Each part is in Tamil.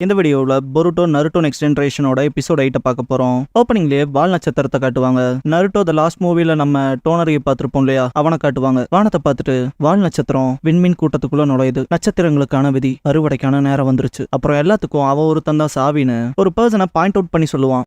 இந்த வீடியோவில் பொருட்டோ நருட்டோ நெக்ஸ்ட் ஜெனரேஷனோட எபிசோட் 8 பார்க்க போறோம். ஓப்பனிங்லேயே வால் நட்சத்திரத்தை காட்டுவாங்க. நருட்டோ த லாஸ்ட் மூவில நம்ம டோனரியை பார்த்துருப்போம் இல்லையா, அவனை காட்டுவாங்க. வானத்தை பார்த்துட்டு வால் நட்சத்திரம் விண்மீன் கூட்டத்துக்குள்ள நுழையுது. நட்சத்திரங்களுக்கான விதி அறுவடைக்கான நேரம் வந்துருச்சு. அப்புறம் எல்லாத்துக்கும் அவ ஒருத்தன் தான் சாவின்னு ஒரு பர்சனை பாயிண்ட் அவுட் பண்ணி சொல்லுவான்.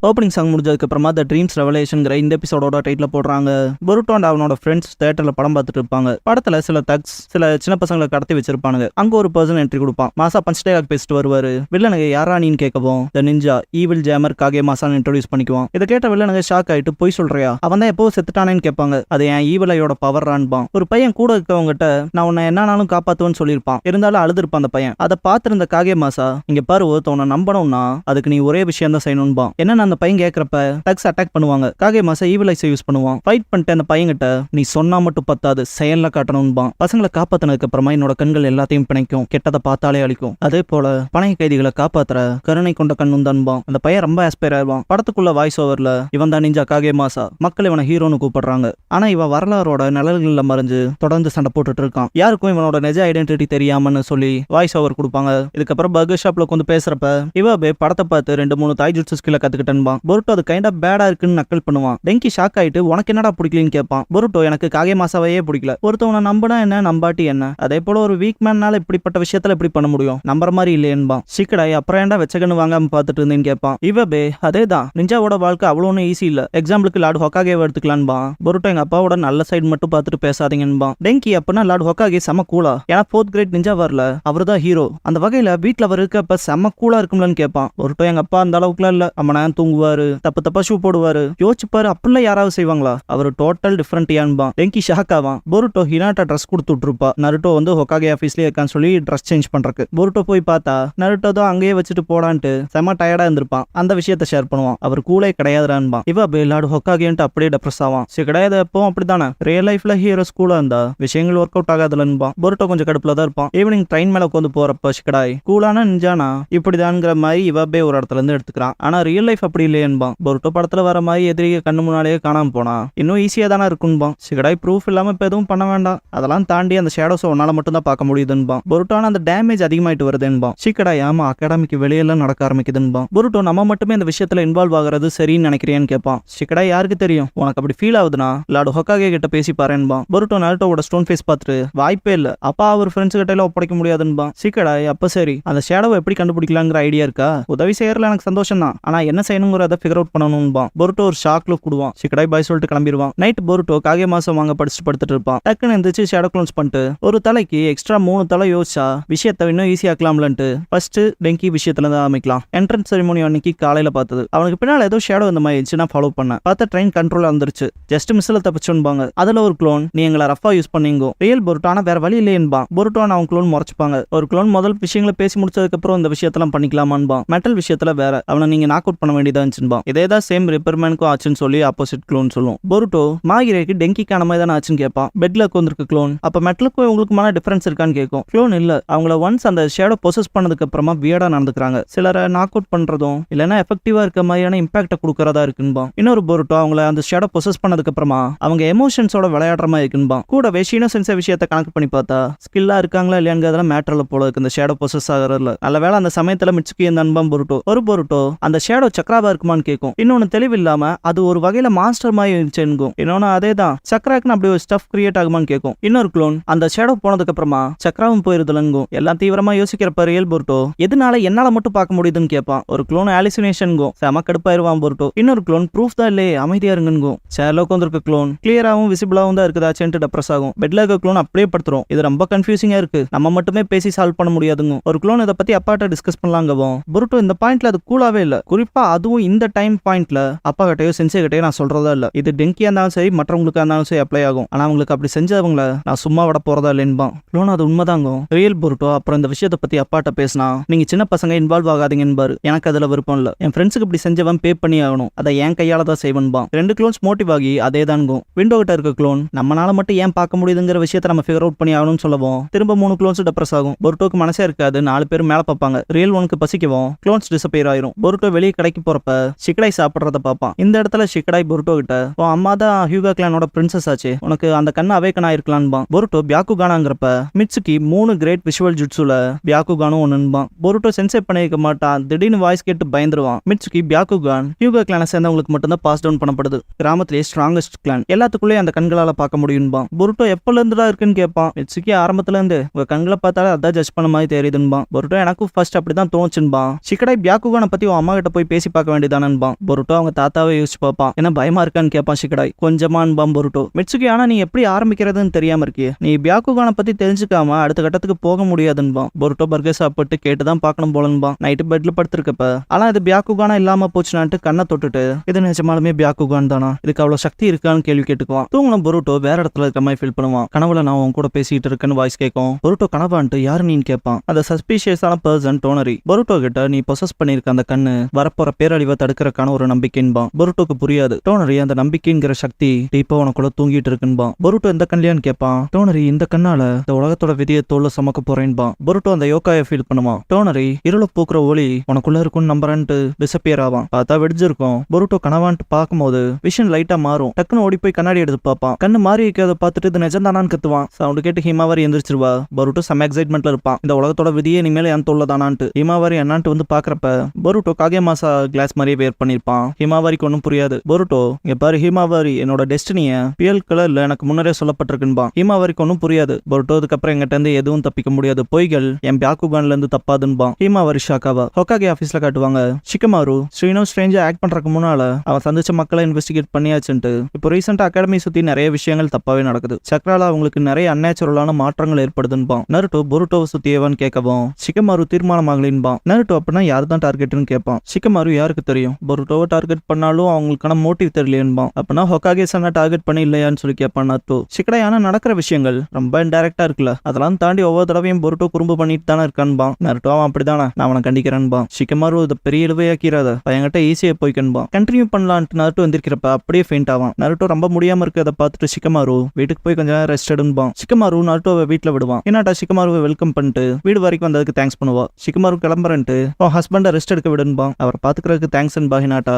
ஓப்பனிங் சாங் முடிஞ்சதுக்கு அப்புறமா த ட்ரீம்ஸ் ரெவலேஷன்ங்கிற இந்த எபிசோடோட டைட்டில் போடுறாங்க. பொருட்டோ அண்ட் அவனோட ஃப்ரெண்ட்ஸ் தியேட்டர்ல படம் பார்த்துட்டு இருப்பாங்க. படத்துல சில தக்ஸ் சில சின்ன பசங்களை கடத்தி வச்சிருப்பானுங்க. அங்க ஒரு பர்சன் என்ட்ரி கொடுப்பான். மாசா பஞ்ச் டைலாக் பேசிட்டு வருவாரு. வில்லனுங்க யாரானின்னு கேட்கவும் த நிஞ்சா ஈவில் ஜேமர் காகே மாசான்னு இன்ட்ரோடியூஸ் பண்ணிக்குவான். இதை கேட்ட வில்லனுங்க ஷாக் ஆயிட்டு போய் சொல்றியா, அவன் தான் எப்போ செத்துட்டானேன்னு கேட்பாங்க. அது என் ஈவிலையோட பவர் ரான்பான். ஒரு பையன் கூட இருக்கவங்கிட்ட நான் உன்னை என்னானாலும் காப்பாத்துவேன்னு சொல்லியிருப்பான். இருந்தாலும் அழுதுருப்பான் அந்த பையன். அதை பார்த்திருந்த காகே மாசா, இங்க பாரு ஒருத்தவனை நம்பணும்னா அதுக்கு நீ ஒரே விஷயம் தான் செய்யணும்பான். என்ன அந்த பையன் கேட்கறப்ப டக்ஸ் அட்டாக் பண்ணுவாங்க. காகே மாசா ஈவில் ஐஸை யூஸ் பண்ணுவான். ஃபைட் பண்ணிட்டு அந்த பையன்கிட்ட நீ சொன்னா மட்டும் பத்தாது, செயல்ல காட்டணும்பான். பசங்களை காப்பாத்தினதுக்கு அப்புறமா என்னோட கண்கள் எல்லாத்தையும் பிணைக்கும், கெட்டதை பார்த்தாலே அழிக்கும். அதே போல பணைய கைதிகளை காப்பாத்துற கருணை கொண்ட கண்ணும் தான்பான். அந்த பையன் ரொம்ப ஆஸ்பயர் ஆயிடுவான். படத்துக்குள்ள வாய்ஸ் ஓவர்ல இவன் தான் நிஞ்சா காகே மாசா, மக்கள் இவனை ஹீரோன்னு கூப்பிடுறாங்க. ஆனா இவன் வரலாறோட நிழல்கள்ல மறைஞ்சு தொடர்ந்து சண்டை போட்டுட்டு இருக்கான். யாருக்கும் இவனோட நிஜ ஐடென்டிட்டி தெரியாமன்னு சொல்லி வாய்ஸ் ஓவர் கொடுப்பாங்க. இதுக்கப்புறம் பர்கர் ஷாப்ல வந்து பேசுறப்ப இவபே படத்தை பார்த்து 2-3 தாய்ஜுட்சு ஸ்கில்ல கத்துக்கிட்டேன்பான். பொருட்டோ அது கைண்ட் ஆஃப் பேடா இருக்குன்னு நக்கல் பண்ணுவான். டெங்கி ஷாக் ஆயிட்டு உனக்கு என்னடா பிடிக்கலன்னு கேட்பான். பொருட்டோ எனக்கு காகே மாசாவையே பிடிக்கல. ஒருத்தவனை நம்பினா என்ன நம்பாட்டி என்ன, அதே போல ஒரு வீக் மேன்னால இப்படிப்பட்ட விஷயத்துல எப்படி பண்ண முடியும், நம்புற மாதிரி இல்லையேன்பான். சிக்கடாய் அப்புறம் ஏன்டா வெச்சகன்னு வாங்காம பார்த்துட்டு இருந்தேன்னு கேட்பான். இவபே அதேதான், நிஞ்சாவோட வாழ்க்கை அவ்வளோ ஈஸி இல்ல, எக்ஸாம்பிளுக்கு லார்டு ஹொக்காகேவை எடுத்துக்கலான்பான். பொருட்டோ எங்க அப்பாவோட நல்ல சைடு மட்டும் பார்த்துட்டு பேசாதீங்கன்பான். டெங்கி அப்படின்னா லார்டு ஹொக்காகே செம கூலா, ஏன்னா 4th கிரேட் நிஞ்சா வரல, அவரு தான் ஹீரோ, அந்த வகையில வீட்டுல அவர் இருக்கப்ப செம கூலா இருக்கும்லன்னு கேட்பான். பொருட்டோ எங்க அப்பா அந்த அளவுக்குலாம் இல்ல, அம்மனா தூங்குவாரு, தப்பு தப்பா ஷூ போடுவாரு, யோசிச்சு பாரு அப்படிலாம் யாராவது செய்வாங்களா, அவரு டோட்டல் டிஃபரெண்ட் யான்பான். டெங்கி ஷாக் ஆவான். பொருட்டோ ஹினாட்டா ட்ரெஸ் கொடுத்துட்டு இருப்பா. நருட்டோ வந்து ஹொக்காகே ஆஃபீஸ்லயே இருக்கான்னு சொல்லி ட்ரெஸ் சேஞ்ச் பண்றதுக்கு. பொருட்டோ போய் பார்த்தா நருட்டோ தான் அங்கேயே வச்சுட்டு போடான்ட்டு செம டயர்டா இருந்திருப்பான். அந்த விஷயத்த ஷேர் பண்ணுவான். அவர் கூலே கிடையாதுறான்பான். இவ லார்டு ஹொக்காகேன்ட்டு அப்படியே டெப்ரஸ் ஆவான். சரி கிடையாது, எப்பவும் அப்படித்தானே, ரியல் லைஃப்ல ஹீரோ ஸ்கூலா இருந்தா விஷயங்கள் ஒர்க் அவுட் ஆகாதுலன்பான். பொருட்டோ கொஞ்சம் கடுப்புல தான் இருப்பான். ஈவினிங் ட்ரெயின் மேல உட்காந்து போறப்ப சிக்கடாய் கூலான நிஞ்சானா இப்படிதான்ங்கிற மாதிரி இவபே ஒரு இடத்துல இருந்து எடுத்துக்கிறான். ஆனா ரியல் லைஃப் அப்படி இல்லையேன்பான். பொருட்டோ படத்துல வர மாதிரி எதிரிக கண்ணு முன்னாலேயே காணாம போனா இன்னும் ஈஸியா தானே இருக்குன்பான். சிகடாய் ப்ரூஃப் இல்லாம இப்ப எதுவும் பண்ண வேண்டாம், அதெல்லாம் தாண்டி அந்த ஷேடோஸ் உன்னால மட்டும் தான் பார்க்க முடியுதுன்பான். பொருட்டோன அந்த டேமேஜ் அதிகமாயிட்டு வருதுன்பான். சிக்கடாய் ஆமா அகாடமிக்கு வெளியெல்லாம் நடக்க ஆரம்பிக்குதுன்பான். பொருட்டோ நம்ம மட்டுமே இந்த விஷயத்துல இன்வால்வ் ஆகிறது சரின்னு நினைக்கிறேன்னு கேட்பான். சிக்கடாய் யாருக்கு தெரியும், உனக்கு அப்படி ஃபீல் ஆகுதுன்னா லார்டு ஹொக்காகே கிட்ட பேசி பாருன்பான். பொருட்டோ நாருட்டோட ஸ்டோன் ஃபேஸ் பார்த்துட்டு வாய்ப்பே இல்ல, அப்பா அவர் ஃப்ரெண்ட்ஸ் கிட்ட எல்லாம் ஒப்படைக்க முடியாதுன்பான். சிக்கடாய் அப்ப சரி, அந்த ஷேடோவை எப்படி கண்டுபிடிக்கலாங்கிற ஐடியா இருக்கா, உதவி செய்யறதுல எனக்கு சந்தோஷம் தான், ஆனா என்ன செய்யணுங்கிறத ஃபிகர் அவுட் பண்ணணும்பான். பொருட்டோ ஒரு ஷாக்ல கூடுவான். சிக்கடாய் பாய் சொல்லிட்டு கிளம்பிடுவான். நைட் பொருட்டோ காகே மாசம் வாங்க படிச்சுட்டு படுத்துட்டு இருப்பான். டக்குன்னு எந்திரிச்சு ஷேடோ க்ளோன்ஸ் பண்ணிட்டு ஒரு தலைக்கு எக்ஸ்ட்ரா 3 தலை யோசிச்சா விஷயத்தை இன்னும் ஈஸியா ஆக்கலாம்லன்ட்டு ஃபர்ஸ்ட் டெங்கி விஷயத்துல தான் ஆரம்பிக்கலாம். என்ட்ரன்ஸ் செரிமோனி அன்னைக்கு காலையில பார்த்தது. அவனுக்கு பின்னால ஏதோ ஷேடோ இந்த மாதிரி இருந்துச்சு, நான் ஃபாலோ பண்ணேன். பார்த்தா ட்ரெயின் கண்ட்ரோல் வந்துருச்சு, ஜஸ்ட் மிஸ்ல தப்பிச்சுன்பாங்க. அதுல ஒரு க்ளோன் நீ எங்களை ரஃபா யூஸ் பண்ணீங்க, ரியல் பொருட்டோ ஆனா வேற வழி இல்லையேன்பா. பொருட்டோ அவன் க்ளோன் முறைச்சுப்பாங்க. ஒரு க்ளோன் முதல் விஷயங்களை பேசி முடிச்சதுக்கு அப்புறம் இந்த விஷயத்தெல்லாம் பண்ணிக்கலாமான்பா. மெட்டல் விஷயத்துல வேற அவனை நீங்க நாக் அவுட் பண்ண வேண்டியதா இருந்துச்சுன்பா. இதேதான் சேம் ரிப்பேர்மேனுக்கும் ஆச்சுன்னு சொல்லி ஆப்போசிட் க்ளோன் சொல்லும். பொருட்டோ மாகிரேக்கு டெங்கிக்கான மாதிரி தானே ஆச்சுன்னு கேட்பான். பெட்ல உட்காந்துருக்கு க்ளோன். அப்ப மெட்டலுக்கும் இவங்களுக்குமான டிஃபரன்ஸ் இருக்கான்னு கேட்கும். க்ளோன் இல்ல, அவங்கள ஒன்ஸ் அந்த ஷேடோ பொசஸ் பண்ணதுக்கு அப்புறமா வியர்டா நடந்துக்கிறாங்க, சிலரை நாக் அவுட் பண்றதும் இல்லைன்னா எஃபெக்டிவா இருக்க மாதிரியான இம்பாக்ட கொடுக்கறதா இருக்குன்பா. இன்னொரு பொருட்டோ அவங்கள அந்த ஷேடோ பொசஸ் பண்ணதுக்கு அப்புறமா அவங்க எமோஷன்ஸோட விளையாடுற மாதிரி இருக்குன்பா. கூட வெஷினோ சென்ஸ் விஷயத்தை கணக்கு பண்ணி பார்த்தா ஸ்கில்லா இருக்காங்களா இல்லையாங்கிறதுல மேட்டர்ல போல இருக்கு இந்த ஷேடோ பொசஸ் ஆகிறதுல. நல்ல வேலை அந்த சமயத்துல மிச்சுக்கி இருந்தான் பொருட்டோ. ஒரு பொருட்டோ அந்த ஷேடோ சக்கராவா இருக்குமான்னு கேட்கும். இன்னொன்னு தெளிவில்லாம அது ஒரு வகையில மாஸ்டர் மாதிரி இருந்துச்சுங்கும். இன்னொன்னு அதேதான் சக்கராக்குன்னு அப்படி ஒரு ஸ்டஃப் கிரியேட் ஆகுமான்னு கேட்கும். இன்னொரு க்ளோன் அந்த ஷேடோ போனதுக்கு அப்புறமா சக்கராவும் போயிருதுலங்கும். எல்லாம் தீவிரமா யோசிக்கிறப்ப ரியல் பொருட்டோ எதனால என்னால மட்டும் பார்க்க முடியுதுன்னு கேட்பான். ஒரு க்ளோன் ஆலிசினேஷன்கும் செம கடுப்பாயிருவான் பொருட்டோ. இன்னொரு க்ளோன் ப்ரூஃப் தான் இல்லையே அமைதியா இருங்குங்கும். சேர்ல உட்காந்துருக்க க்ளோன் கிளியராவும் விசிபிளாவும் தான் இருக்குதாச்சுன்ட்டு டெப்ரஸ் ஆகும். பெட்ல இருக்க க்ளோன் அப்படியே படுத்துரும். இது ரொம்ப கன்ஃபியூசிங்கா இருக்கு, நம்ம மட்டுமே பேசி சால்வ் பண்ண முடியாதுங்க. ஒரு க்ளோன் இதை பத்தி அப்பாட்ட டிஸ்கஸ் பண்ணலாங்கவும் பொருட்டோ இந்த பாயிண்ட்ல அது கூலாவே இல்ல. குறிப்பா அது அதுவும் இந்த டைம் பாயிண்ட்ல அப்பா கிட்டயோ சென்சே கிட்டயோ நான் சொல்றதா இல்ல. இது டெங்கியா இருந்தாலும் சரி மற்றவங்களுக்கு இருந்தாலும் சரி அப்ளை ஆகும். ஆனா அவங்களுக்கு அப்படி செஞ்சவங்கள நான் சும்மா விட போறதா இல்லைன்பான். க்ளோன் அது உண்மைதாங்க. ரியல் பொருட்டோ அப்புறம் இந்த விஷயத்தை பத்தி அப்பாட்ட பேசினா நீங்க சின்ன பசங்க இன்வால்வ் ஆகாதீங்கன்னு எனக்கு அதுல விருப்பம் இல்ல. என் ஃப்ரெண்ட்ஸுக்கு இப்படி செஞ்சவன் பே பண்ணி ஆகணும். அதை என் கையால தான் செய்வன்பான். 2 க்ளோன்ஸ் மோட்டிவ் ஆகி அதே தான்கும். விண்டோ கிட்ட இருக்க க்ளோன் நம்மளால மட்டும் ஏன் பார்க்க முடியுதுங்கிற விஷயத்தை நம்ம ஃபிகர் அவுட் பண்ணி ஆகணும்னு சொல்லவும் திரும்ப 3 க்ளோன்ஸ் டெப்ரஸ் ஆகும். பொருட்டோக்கு மனசே இருக்காது. 4 பேர் மேல பார்ப்பாங்க. ரியல் ஒனுக்கு பசிக்கவும் க்ளோன்ஸ் டிசப்பியர் ஆயிரும். பொருட்டோ வெளியே கடைக்கு போறப்ப ஷிகடாய் சாப்பிடுறத பார்ப்பான். இந்த இடத்துல ஷிகடாய் பொருட்டோ கிட்ட அம்மா தான் ஹியூகா கிளானோட பிரின்சஸ் ஆச்சு, உனக்கு அந்த கண்ணு அவேக்கன் ஆயிருக்கலான்பான். பொருட்டோ பியாக்குகானாங்கிறப்ப மிட்சுகி 3 கிரேட் விஷுவல் ஜுட்சுல பியாக்குகானும் ஒண்ணுன்பான். பொருட்டோ சென்சே பண்ணிருக்க மாட்டான். திடீர்னு வாய்ஸ் கேட்டு பயந்துருவான். மிட்சுகி பியாக்குகான் ஹியூகா கிளானை சேர்ந்தவங்களுக்கு மட்டும்தான் பாஸ் டவுன் பண்ணப்படுது. கிராமத்திலேயே ஸ்ட்ராங்கஸ்ட் கிளான், எல்லாத்துக்குள்ளே அந்த கண்களால பார்க்க முடியும்பான். பொருட்டோ எப்பல இருந்துடா இருக்குன்னு கேட்பான். மிட்சுகி ஆரம்பத்துல இருந்து உங்க கண்களை பார்த்தாலே அதான் ஜட்ஜ் பண்ண மாதிரி தெரியுதுன்பான். பொருட்டோ எனக்கும் ஃபர்ஸ்ட் அப்படிதான் தோணுச்சுன்பான். ஷிகடாய் பியாக்குகானை பத்தி உன் அம்மா கிட்ட போய் பேசி பார்க்க வேண்டியதானன்பான். பொருட்டோ அவங்க தாத்தாவே யோசிச்சு பார்ப்பான். என்ன பயமா இருக்கான்னு கேட்பான் ஷிகடாய். கொஞ்சமான்பான் பொருட்டோ. மிட்சுகி ஆனா நீ எப்படி ஆரம்பிக்கிறதுன்னு தெரியாம இருக்கியே, நீ பியாக்குகானை பத்தி தெரிஞ்சுக்காம அடுத்த கட்டத்துக்கு போக முடியாதுன்பான். பொருட்டோ பர்கர் சாப்பிட்டு கேட்டுதான் பார்க்கணும் போலன்பான். நைட்டு பெட்ல படுத்திருக்கப்ப ஆனா இது பியாக்குகானா இல்லாம போச்சுனான்ட்டு கண்ணை தொட்டுட்டு இது நிஜமாலுமே பியாக்குகான் தானா, இதுக்கு அவ்வளவு சக்தி இருக்கான்னு கேள்வி கேட்டுக்குவான். தூங்கணும் பொருட்டோ வேற இடத்துல இருக்க மாதிரி ஃபீல் பண்ணுவான். கனவுல நான் உன் கூட பேசிட்டு இருக்கேன்னு வாய்ஸ் கேட்கும். பொருட்டோ கனவான்ட்டு யாரு நீன்னு கேட்பான். அந்த சஸ்பீஷியஸான பர்சன் டோனரி. பொருட்டோ கிட்ட நீ பொசஸ் பண்ணிருக்க அந்த கண்ணு வரப்போற பேரழிவை தடுக்கிறக்கான ஒரு நம்பிக்கைன்பான். பொருட்டோக்கு புரியாது. டோனரி அந்த நம்பிக்கைங்கிற சக்தி டீப்பா உனக்குள்ள தூங்கிட்டு இருக்குன்பான். பொருட்டோ இந்த கண்ணியான்னு கேட்பான். டோனரி இந்த கண்ணால இந்த உலகத்தோட விதியை தோல்ல சுமக்க போறேன்பான். பொருட்டோ அந்த யோகாயை ஃபீல் பண்ணுவான். டோனரி இருள பூக்குற ஒளி உனக்குள்ள இருக்கும்னு நம்புறேன்ட்டு டிசப்பியர் ஆவான். பார்த்தா வெடிஞ்சிருக்கும். பொருட்டோ கனவான்ட்டு பார்க்கும்போது விஷன் லைட்டா மாறும். டக்குன்னு ஓடி போய் கண்ணாடி எடுத்து பார்ப்பான். கண்ணு மாறி இருக்கிறத பார்த்துட்டு இது நிஜம்தானான்னு கத்துவான். சவுண்ட் கேட்டு ஹிமாவாரி எந்திரிச்சிருவா. பொருட்டோ செம்ம எக்ஸைட்மெண்ட்ல இருப்பான். இந்த உலகத்தோட விதியே இனிமேல் என் தோல்லதானான்ட்டு. ஹிமாவாரி என்னான்ட்டு வந்து பாக்குறப்ப பொருட்டோ காகேமாசா கிளாஸ் மாதிரியே வேர் பண்ணிருப்பான். ஹிமாவாரிக்கு ஒன்னும் புரியாது. பொருட்டோ இங்க பாரு ஹிமாவாரி, என்னோட டெஸ்டினிய பியல் கலர்ல எனக்கு முன்னரே சொல்லப்பட்டிருக்குன்பான். ஹிமாவாரிக்கு ஒன்னும் புரியாது. பொருட்டோ அதுக்கப்புறம் எங்கிட்ட இருந்து எதுவும் தப்பிக்க முடியாது, பொய்கள் என் பியாக்குகான்ல இருந்து தப்பாதுன்பான். ஹிமாவாரி ஷாக்காவா. ஹொக்காகே ஆபீஸ்ல காட்டுவாங்க. ஷிகமாரு ஸ்ரீனோ ஸ்ட்ரேஞ்சா ஆக்ட் பண்றதுக்கு முன்னால அவன் சந்திச்ச மக்களை இன்வெஸ்டிகேட் பண்ணியாச்சுன்ட்டு இப்போ ரீசெண்டா அகாடமி சுத்தி நிறைய விஷயங்கள் தப்பாவே நடக்குது. சக்ரால அவங்களுக்கு நிறைய அன்நேச்சுரலான மாற்றங்கள் ஏற்படுதுன்பான். நருட்டோ பொருட்டோவை சுத்தியவன் கேட்கவும் ஷிகமாரு தீர்மானமாகலின்பான். நருட்டோ அப்படின்னா யாரு தான் டார்கெட்னு கேட்பான். ஷிகமாரு யாருக்கு தெரியும், பொருட்டோவை டார்கெட் பண்ணாலும் அவங்களுக்கான மோட்டிவ் தெரியலையன்பான். அப்படின்னா ஹொக்காகே சன்னா டார்கெட் பண்ணி இல்லையான்னு சொல்லி கேட்பான் நருட்டோ. ஷிகடாயான நடக்கிற விஷயங்கள் ரொம்ப இன்டைரக்டா இருக்குல்ல, அதெல்லாம் தாண்டி ஒவ்வொரு தடவையும் பொருட்டோ குறும்பு பண்ணிட்டு தானே இருக்கான்பான். நருட்டோ அவன் அப்படிதானே, நான் அவனை கண்டிக்கிறேன்பான். ஷிகமாரு இதை பெரிய இழுவையாக்கிறாத, பையன்கிட்ட ஈஸியா போய்க்கன்பான். கண்டினியூ பண்ணலான்ட்டு நருட்டோ எந்திரிக்கிறப்ப அப்படியே ஃபெயிண்ட் ஆவான். நருட்டோ ரொம்ப முடியாம இருக்கிறத பார்த்துட்டு ஷிகமாரு வீட்டுக்கு போய் கொஞ்சம் நேரம் ரெஸ்ட் எடுப்பான். ஷிகமாரு நருட்டோவை வீட்டுல விடுவான். என்னடா ஷிகமாருவை வெல்கம் பண்ணிட்டு வீடு வரைக்கும் வந்ததுக்கு தேங்க்ஸ் பண்ணுவா. ஷிகமாரு கிளம்புறேன்ட்டு அவன் ஹஸ்பண்ட ரெஸ்ட் எடுக்க விடுன்பான். அவர் பாத்துக்கிறதுக்கு தேங்க்ஸ் பாகினாட்டா.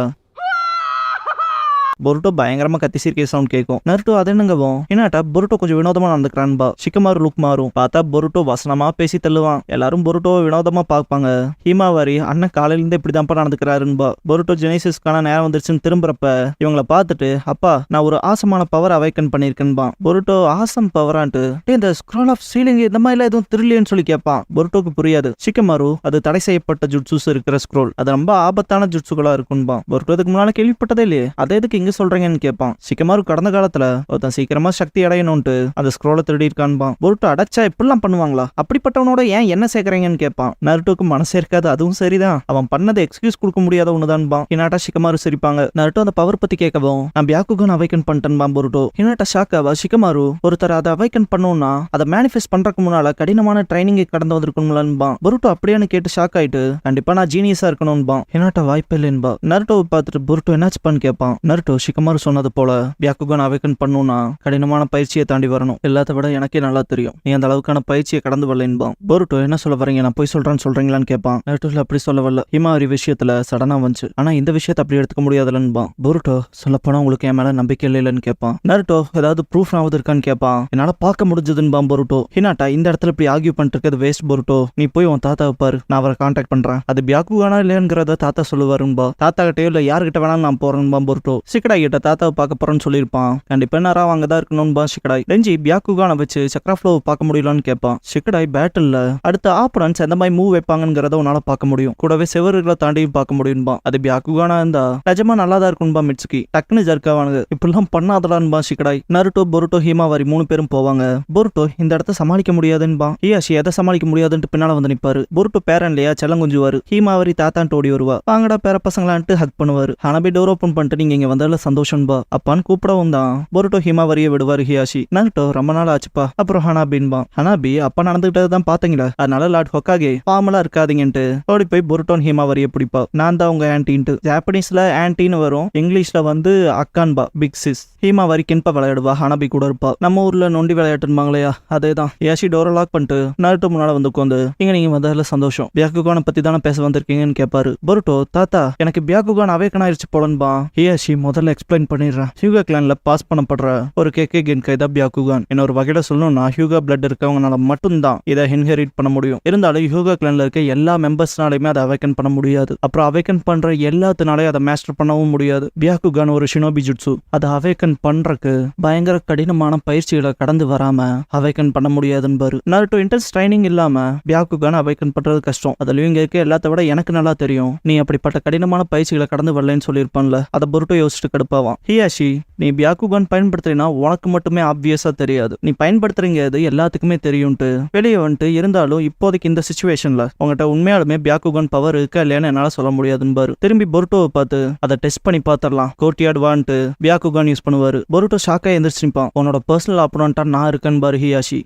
பொருட்டோ பயங்கரமா கத்தி சிரிக்கிற சவுண்ட் கேட்கும். நருட்டோ அது என்னங்கவும் என்னாட்டா பொருட்டோ கொஞ்சம் வினோதமா நடந்துக்கிறான்பா. ஷிகமாரு லுக் மாறும். பார்த்தா பொருட்டோ வசனமா பேசி தள்ளுவான். எல்லாரும் பொருட்டோவை வினோதமா பார்ப்பாங்க. ஹிமாவாரி அண்ணன் காலையில இருந்து இப்படிதான்ப்பா நடந்துக்கிறாருன்பா. பொருட்டோ ஜெனிசிஸ்க்கான நேரம் வந்துருச்சுன்னு திரும்புறப்ப இவங்களை பார்த்துட்டு அப்பா நான் ஒரு ஆசமான பவர் அவைக்கன் பண்ணிருக்கேன்பான். பொருட்டோ ஆசம் பவரான்ட்டு இந்த ஸ்க்ரோல் ஆஃப் சீலிங் இந்த மாதிரி எதுவும் திருலியன்னு சொல்லி கேட்பான். பொருட்டோக்கு புரியாது. ஷிகமாரு அது தடை செய்யப்பட்ட ஜுட்சுஸ் இருக்கிற ஸ்க்ரோல், அது ரொம்ப ஆபத்தான ஜுட்சுகளா இருக்குன்பான். பொருட்டோ இதுக்கு முன்னால கேள்விப்பட்டதே இல்லையே, அதே இதுக்கு இங்க சொல்றீங்கன்னு கேட்பான். ஷிகமாரு கடந்த காலத்துல ஒருத்தன் சீக்கிரமா சக்தி அடையணும்ட்டு அந்த ஸ்க்ரோலை திருடி இருக்கான்பான். பொருட்டோ அடைச்சா இப்படிலாம் பண்ணுவாங்களா, அப்படிப்பட்டவனோட ஏன் என்ன சேர்க்கறீங்கன்னு கேட்பான். நருட்டோக்கு மனசே இருக்காது. அதுவும் சரிதான், அவன் பண்ணதை எக்ஸ்கியூஸ் கொடுக்க முடியாத ஒண்ணுதான்பான். ஹினாட்டா ஷிகமாரு சிரிப்பாங்க. நருட்டோ அந்த பவர் பத்தி கேட்கவும் நான் பியாக்குகான் அவைக்கன் பண்ணிட்டேன்பான். பொருட்டோ ஹினாட்டா ஷாக்காவா. ஷிகமாரு ஒருத்தர் அதை அவைக்கன் பண்ணோம்னா அதை மேனிஃபெஸ்ட் பண்றதுக்கு முன்னால கடினமான ட்ரைனிங்கை கடந்து வந்திருக்கணும்லான்பான். பொருட்டோ அப்படியானு கேட்டு ஷாக் ஆயிட்டு கண்டிப்பா நான் ஜீனியஸா இருக்கணும்பான். ஹினாட்டா வாய்ப்பு இல்லைன்பா. நருட்டோவை பார்த்துட்டு பொருட்டோ என்னாச்சுப்பான்னு கேட்பான். நருட்டோ ஷிகமாரு சொன்னது போல பியாக்குகான் அவைக்கன் பண்ணணும்னா கடினமான பயிற்சியை தாண்டி வரணும். எல்லாத்த விட எனக்கே நல்லா தெரியும் நீ அந்த அளவுக்கான பயிற்சியை கடந்து வரலன்பான். பொருட்டோ என்ன சொல்ல வரீங்க, நான் போய் சொல்றேன்னு சொல்றீங்களான்னு கேட்பான். நருட்டோல அப்படி சொல்ல வரல, ஹிமாவாரி விஷயத்துல சடனா வந்துச்சு, ஆனா இந்த விஷயத்தை அப்படி எடுத்துக்க முடியாதுலன்பான். பொருட்டோ சொல்லப்போனா உங்களுக்கு என் மேல நம்பிக்கை இல்லைன்னு கேட்பான். நருட்டோ ஏதாவது ப்ரூஃப் ஆகுது இருக்கான்னு கேட்பான். என்னால பார்க்க முடிஞ்சதுன்பான் பொருட்டோ. ஹினாட்டா இந்த இடத்துல இப்படி ஆர்கியூ பண்ணிட்டு இருக்கிறது வேஸ்ட் பொருட்டோ, நீ போய் உன் தாத்தாவை பாரு, நான் அவரை கான்டாக்ட் பண்றேன், அது பியாக்குகானா இல்லையாங்கிறத தாத்தா சொல்லுவாருன்பா. தாத்தா கிட்டயோ இல்ல யாருக்கிட்ட வேணாலும் நான் போறேன்பா பொருட்டோ. ஷிகடாய் கிட்ட தாத்தாவை பார்க்க போறேன்னு சொல்லியிருப்பான். கண்டிப்பா நேரா அங்க தான் இருக்கணும்பா ஷிகடாய். ரெஞ்சி பியாக்குகானை வச்சு சக்ராஃப்ளோவை பார்க்க முடியலான்னு கேட்பான். ஷிகடாய் பேட்டில்ல அடுத்த ஆப்பனன்ஸ் எந்த மாதிரி மூவ் வைப்பாங்கிறத உன்னால பார்க்க முடியும், கூடவே செவறுகளை தாண்டியும் பார்க்க முடியும்பா. அது பியாக்குகானா இருந்தா நிஜமா நல்லா தான் இருக்கும்பா மிட்சுகி. டக்குன்னு ஜர்க்காவானுங்க. இப்படிலாம் பண்ணாதலான்பா ஷிகடாய். நருட்டோ பொருட்டோ ஹிமாவாரி 3 பேரும் போவாங்க. பொருட்டோ இந்த இடத்த சமாளிக்க முடியாதுன்பா. ஹியாஷி எதை சமாளிக்க முடியாதுன்ட்டு பின்னால வந்து நிப்பாரு. பொருட்டோ பேரன் இல்லையா செல்லங்குஞ்சுவாரு. ஹிமாவாரி தாத்தான்ட்டு ஓடி வருவா. வாங்கடா பேர பசங்களான்ட்டு ஹக் பண்ணுவாரு. ஹனாபி டோர் ஓபன் பண்ணிட்டு நீங்க இங்க வந்ததுல சந்தோஷம்பா அப்பான்னு கூப்பிடவும் தான் பொருட்டோ ஹிமாவாரியை விடுவாரு ஹியாஷி. நருட்டோ ரொம்ப நாள் ஆச்சுப்பா. அப்புறம் ஹனாபின்பா. ஹனாபி அப்பா நடந்துகிட்டதான் பாத்தீங்களா, அதனால லார்ட் ஹொக்காகே பாமலா இருக்காதீங்கன்ட்டு ஓடி போய் பொருட்டோன் ஹிமாவாரியை பிடிப்பா. நான் தான் உங்க ஆன்டின்ட்டு. ஜாப்பனீஸ்ல ஆன்டின்னு வரும், இங்கிலீஷ்ல வந்து அக்கான்பா பிக் சிஸ். ஹிமாவாரி கின்ப விளையாடுவா. ஹனாபி கூட இருப்பா. நம்ம ஊர்ல நொண்டி விளையாட்டுமாங்களையா அதேதான். ஹியாஷி டோரை லாக் பண்ணிட்டு நருட்டோ முன்னால வந்து உட்காந்து இங்க நீங்க வந்ததுல சந்தோஷம், பியாக்குகானை பத்தி தானே பேச வந்திருக்கீங்கன்னு கேட்பாரு. பொருட்டோ தாத்தா எனக்கு பியாக்குகான் அவேக்கன் ஆயிடுச்சு போலன்பா. ஹியாஷி முதல்ல எக்ஸ்பிளைன் பண்ணிடுறேன். ஹியூகா கிளான்ல பாஸ் பண்ணப்படுற ஒரு கேக்கே கென்கை தான் பியாக்குகான். இன்னொரு வகையில சொல்லணும்னா ஹியூகா பிளட் இருக்கவங்கனால மட்டும்தான் இதை இன்ஹெரிட் பண்ண முடியும். இருந்தாலும் ஹியூகா கிளான்ல இருக்க எல்லா மெம்பர்ஸ்னாலையுமே அதை அவேக்கன் பண்ண முடியாது. அப்புறம் அவேக்கன் பண்ற எல்லாத்தினாலையும் அதை மாஸ்டர் பண்ணவும் முடியாது. பியாக்குகான் ஒரு ஷினோபி ஜுட்சு. அதை அவேக்கன் பண்றக்கு பயங்கர கடினமான பயிற்சிகளை கடந்து வராம அவேக்கன் பண்ண முடியாதுன்னு. நருட்டோ இன்டென்ஸ் ட்ரைனிங் இல்லாம பியாக்குகான் அவேக்கன் பண்றது கஷ்டம். அதுலயும் இங்க இருக்க எல்லாத்த விட எனக்கு நல்லா தெரியும் நீ அப்படிப்பட்ட கடினமான பயிற்சிகளை கடந்து வரலன்னு சொல்லியிருப்பான்ல. அதை பொருட்டோ யோசிச்சுட்டு கடுப்பாவான். ஹியாஷி நீ பியாக்குகான் பயன்படுத்துறீனா உனக்கு மட்டுமே ஆப்வியஸா தெரியாது, நீ பயன்படுத்துறீங்க அது எல்லாத்துக்குமே தெரியும்ட்டு வெளியே வந்துட்டு. இருந்தாலும் இப்போதைக்கு இந்த சிச்சுவேஷன்ல உங்ககிட்ட உண்மையாலுமே பியாக்குகான் பவர் இருக்கா இல்லையான்னு என்னால சொல்ல முடியாதுன்னு. திரும்பி பொருட்டோவை பார்த்து அதை டெஸ்ட் பண்ணி பார்த்துடலாம் கோர்ட்டியார்ட் வான்ட்டு பியாக்குகான் யூஸ் பண்ணுவாரு. பொருட்டோ ஷாக்கா எந்திரிச்சு நிப்பான். உன்னோட பர்சனல் ஆப்போனன்ட்டா நான் இருக்கேன்னு பாரு ஹியாஷி.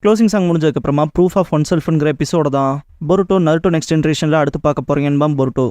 க்ளோசிங் சாங் முடிஞ்சதுக்கு அப்புறமா ப்ரூஃப் ஆஃப் ஒன் செல்ஃப்ங்கிற எபிசோட தான் பொருட்டோ நருட்டோ நெக்ஸ்ட் ஜென்ரேஷன்ல அடுத்து பார்க்க போறீங்கன்னு பொருட்டோ.